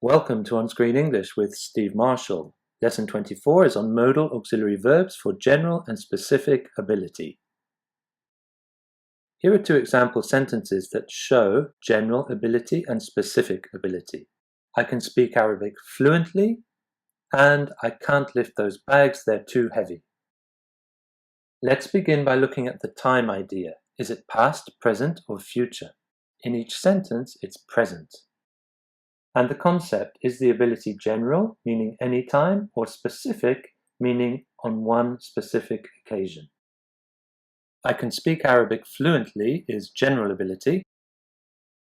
Welcome to OnScreen English with Steve Marshall. Lesson 24 is on modal auxiliary verbs for general and specific ability. Here are two example sentences that show general ability and specific ability. I can speak Arabic fluently, and I can't lift those bags, they're too heavy. Let's begin by looking at the time idea. Is it past, present, or future? In each sentence, it's present. And the concept is the ability general, meaning any time, or specific, meaning on one specific occasion. I can speak Arabic fluently is general ability,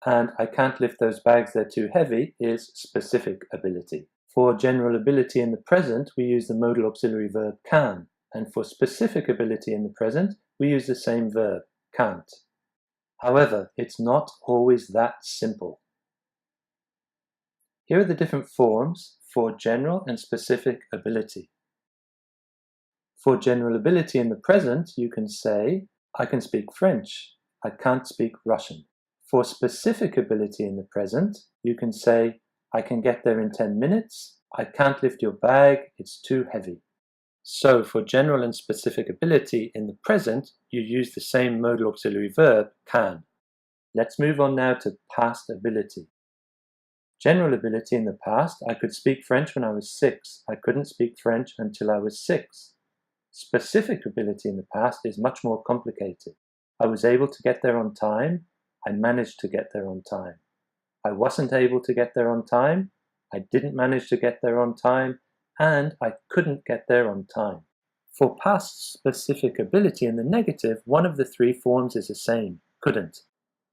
and I can't lift those bags, they're too heavy is specific ability. For general ability in the present, we use the modal auxiliary verb can, and for specific ability in the present, we use the same verb, can't. However, it's not always that simple. Here are the different forms for general and specific ability. For general ability in the present, you can say, I can speak French, I can't speak Russian. For specific ability in the present, you can say, I can get there in 10 minutes, I can't lift your bag, it's too heavy. So for general and specific ability in the present, you use the same modal auxiliary verb, can. Let's move on now to past ability. General ability in the past, I could speak French when I was 6. I couldn't speak French until I was 6. Specific ability in the past is much more complicated. I was able to get there on time. I managed to get there on time. I wasn't able to get there on time. I didn't manage to get there on time. And I couldn't get there on time. For past specific ability in the negative, one of the three forms is the same, couldn't.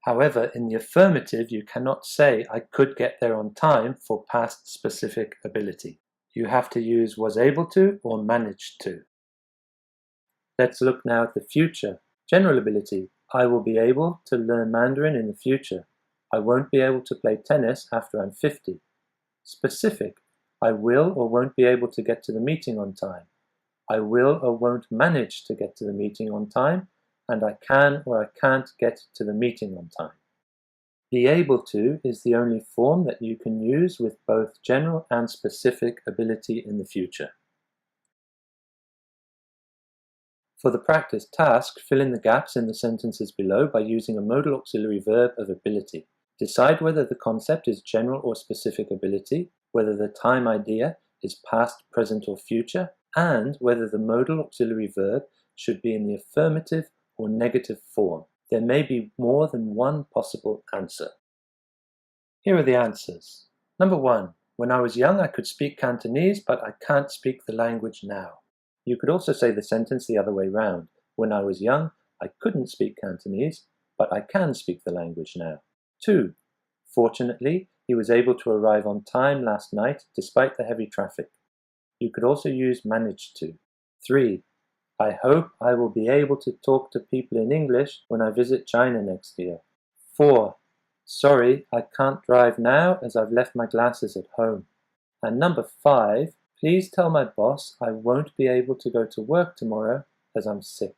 However, in the affirmative, you cannot say, I could get there on time for past specific ability. You have to use was able to or managed to. Let's look now at the future. General ability, I will be able to learn Mandarin in the future. I won't be able to play tennis after I'm 50. Specific, I will or won't be able to get to the meeting on time. I will or won't manage to get to the meeting on time. And I can or I can't get to the meeting on time. Be able to is the only form that you can use with both general and specific ability in the future. For the practice task, fill in the gaps in the sentences below by using a modal auxiliary verb of ability. Decide whether the concept is general or specific ability, whether the time idea is past, present, or future, and whether the modal auxiliary verb should be in the affirmative or negative form. There may be more than one possible answer. Here are the answers. Number 1. When I was young, I could speak Cantonese, but I can't speak the language now. You could also say the sentence the other way round. When I was young, I couldn't speak Cantonese, but I can speak the language now. 2. Fortunately, he was able to arrive on time last night despite the heavy traffic. You could also use managed to. 3. I hope I will be able to talk to people in English when I visit China next year. 4. Sorry, I can't drive now as I've left my glasses at home. And number 5, please tell my boss I won't be able to go to work tomorrow as I'm sick.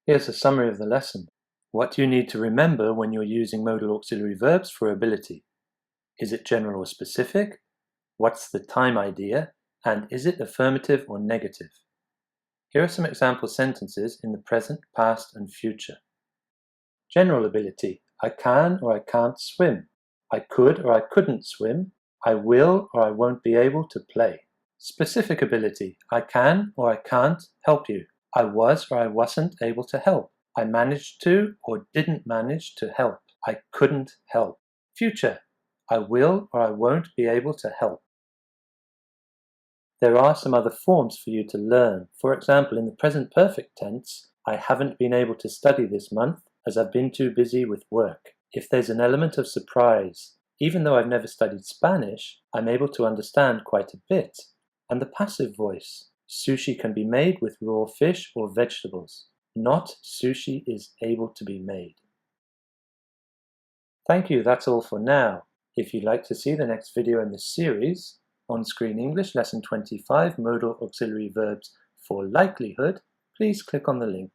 Here's a summary of the lesson. What do you need to remember when you're using modal auxiliary verbs for ability? Is it general or specific? What's the time idea? And is it affirmative or negative? Here are some example sentences in the present, past, and future. General ability, I can or I can't swim. I could or I couldn't swim. I will or I won't be able to play. Specific ability, I can or I can't help you. I was or I wasn't able to help. I managed to or didn't manage to help. I couldn't help. Future, I will or I won't be able to help. There are some other forms for you to learn. For example, in the present perfect tense, I haven't been able to study this month as I've been too busy with work. If there's an element of surprise, even though I've never studied Spanish, I'm able to understand quite a bit. And the passive voice, sushi can be made with raw fish or vegetables. Not sushi is able to be made. Thank you, that's all for now. If you'd like to see the next video in this series, OnScreen English Lesson 25 Modal Auxiliary Verbs for Likelihood, please click on the link.